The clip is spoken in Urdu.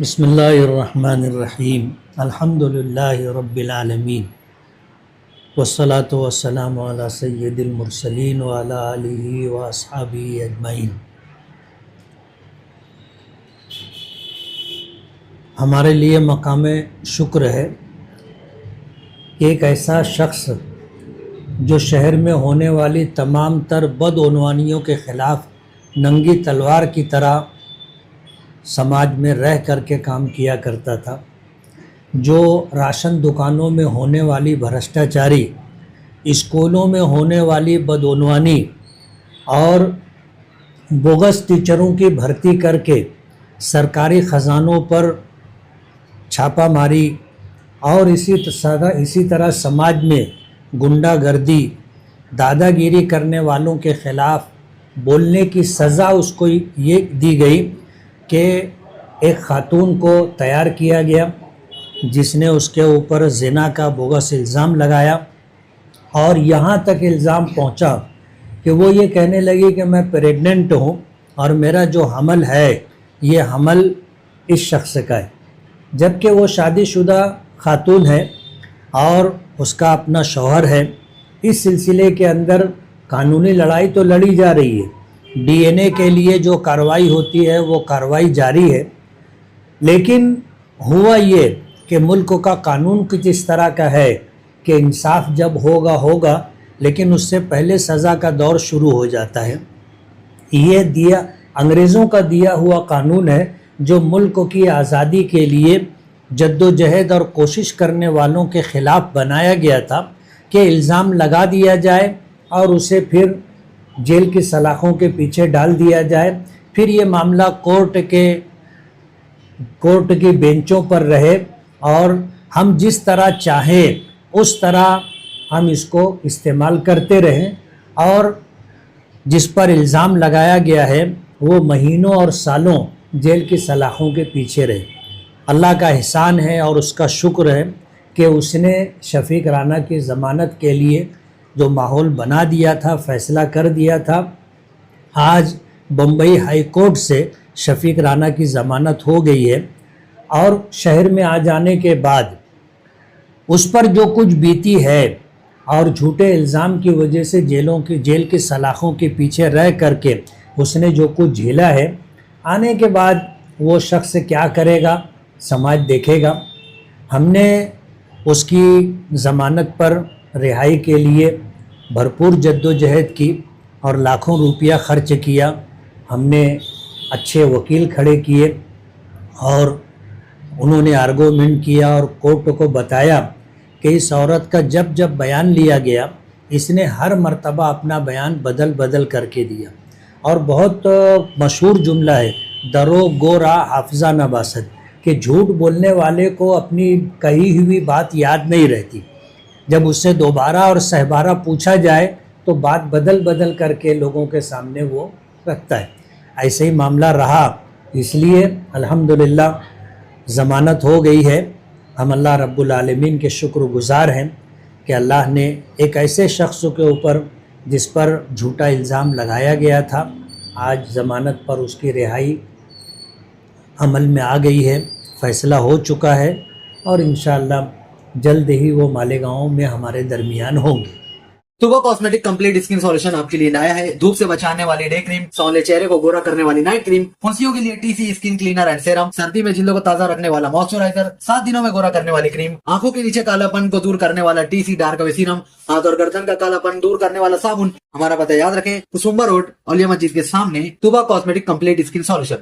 بسم اللہ الرحمن الرحیم الحمد للہ رب العالمین والصلاة والسلام علی سید المرسلین وعلی آلہ واصحابہ اجمعین۔ ہمارے لیے مقام شکر ہے کہ ایک ایسا شخص جو شہر میں ہونے والی تمام تر بدعنوانیوں کے خلاف ننگی تلوار کی طرح سماج میں رہ کر کے کام کیا کرتا تھا، جو راشن دکانوں میں ہونے والی بھرشٹاچاری، اسکولوں میں ہونے والی بدعنوانی اور بوگس ٹیچروں کی بھرتی کر کے سرکاری خزانوں پر چھاپہ ماری اور اسی طرح سماج میں گنڈا گردی، دادا گیری کرنے والوں کے خلاف بولنے کی سزا اس کو یہ دی گئی کہ ایک خاتون کو تیار کیا گیا جس نے اس کے اوپر زنا کا بوگس الزام لگایا، اور یہاں تک الزام پہنچا کہ وہ یہ کہنے لگی کہ میں پریگننٹ ہوں اور میرا جو حمل ہے یہ حمل اس شخص کا ہے، جبکہ وہ شادی شدہ خاتون ہے اور اس کا اپنا شوہر ہے۔ اس سلسلے کے اندر قانونی لڑائی تو لڑی جا رہی ہے، ڈی این اے کے لیے جو کارروائی ہوتی ہے وہ کارروائی جاری ہے، لیکن ہوا یہ کہ ملک کا قانون کچھ اس طرح کا ہے کہ انصاف جب ہوگا لیکن اس سے پہلے سزا کا دور شروع ہو جاتا ہے۔ یہ انگریزوں کا دیا ہوا قانون ہے جو ملک کی آزادی کے لیے جدوجہد اور کوشش کرنے والوں کے خلاف بنایا گیا تھا کہ الزام لگا دیا جائے اور اسے پھر جیل کی سلاخوں کے پیچھے ڈال دیا جائے، پھر یہ معاملہ کورٹ کی بینچوں پر رہے اور ہم جس طرح چاہیں اس طرح ہم اس کو استعمال کرتے رہیں، اور جس پر الزام لگایا گیا ہے وہ مہینوں اور سالوں جیل کی سلاخوں کے پیچھے رہے۔ اللہ کا احسان ہے اور اس کا شکر ہے کہ اس نے شفیق رانا کی ضمانت کے لیے جو ماحول بنا دیا تھا، فیصلہ کر دیا تھا۔ آج بمبئی ہائی کورٹ سے شفیق رانا کی ضمانت ہو گئی ہے، اور شہر میں آ جانے کے بعد اس پر جو کچھ بیتی ہے اور جھوٹے الزام کی وجہ سے جیل کی سلاخوں کے پیچھے رہ کر کے اس نے جو کچھ جھیلا ہے، آنے کے بعد وہ شخص کیا کرے گا سماج دیکھے گا۔ ہم نے اس کی ضمانت پر رہائی کے لیے بھرپور جدوجہد کی اور لاکھوں روپیہ خرچ کیا، ہم نے اچھے وکیل کھڑے کیے اور انہوں نے آرگومنٹ کیا اور کورٹ کو بتایا کہ اس عورت کا جب بیان لیا گیا اس نے ہر مرتبہ اپنا بیان بدل کر کے دیا، اور بہت مشہور جملہ ہے درو گورا حافظہ نہ باسد، کہ جھوٹ بولنے والے کو اپنی کہی ہوئی بات یاد نہیں رہتی، جب اس سے دوبارہ اور سہبارہ پوچھا جائے تو بات بدل کر کے لوگوں کے سامنے وہ رکھتا ہے۔ ایسے ہی معاملہ رہا، اس لیے الحمدللہ ضمانت ہو گئی ہے۔ ہم اللہ رب العالمین کے شکر گزار ہیں کہ اللہ نے ایک ایسے شخص کے اوپر جس پر جھوٹا الزام لگایا گیا تھا، آج ضمانت پر اس کی رہائی عمل میں آ گئی ہے، فیصلہ ہو چکا ہے، اور انشاءاللہ جلد ہی وہ مالیگاؤں میں ہمارے درمیان ہوں گے۔ طوبہ کاسمیٹک کمپلیٹ اسکن سولوشن آپ کے لیے لایا ہے دھوپ سے بچانے والی ڈے کریم، سونلے چہرے کو گورا کرنے والی نائٹ کریم، پھنسیوں کے لیے T C skin cleaner and serum, سردی میں جلدوں کو تازہ رکھنے والا موئسچرائزر، 7 دنوں میں گورا کرنے والی کریم، آنکھوں کے نیچے کالا پن کو دور کرنے والا ٹی سی ڈارک وے سیرم، ہاتھ اور گردن کا کالا پن دور کرنے والا صابن۔ ہمارا پتہ یاد رکھیں، کسمبا روڈ اولیاء مسجد کے سامنے، طوبہ کاسمیٹک کمپلیٹ اسکن سولوشن۔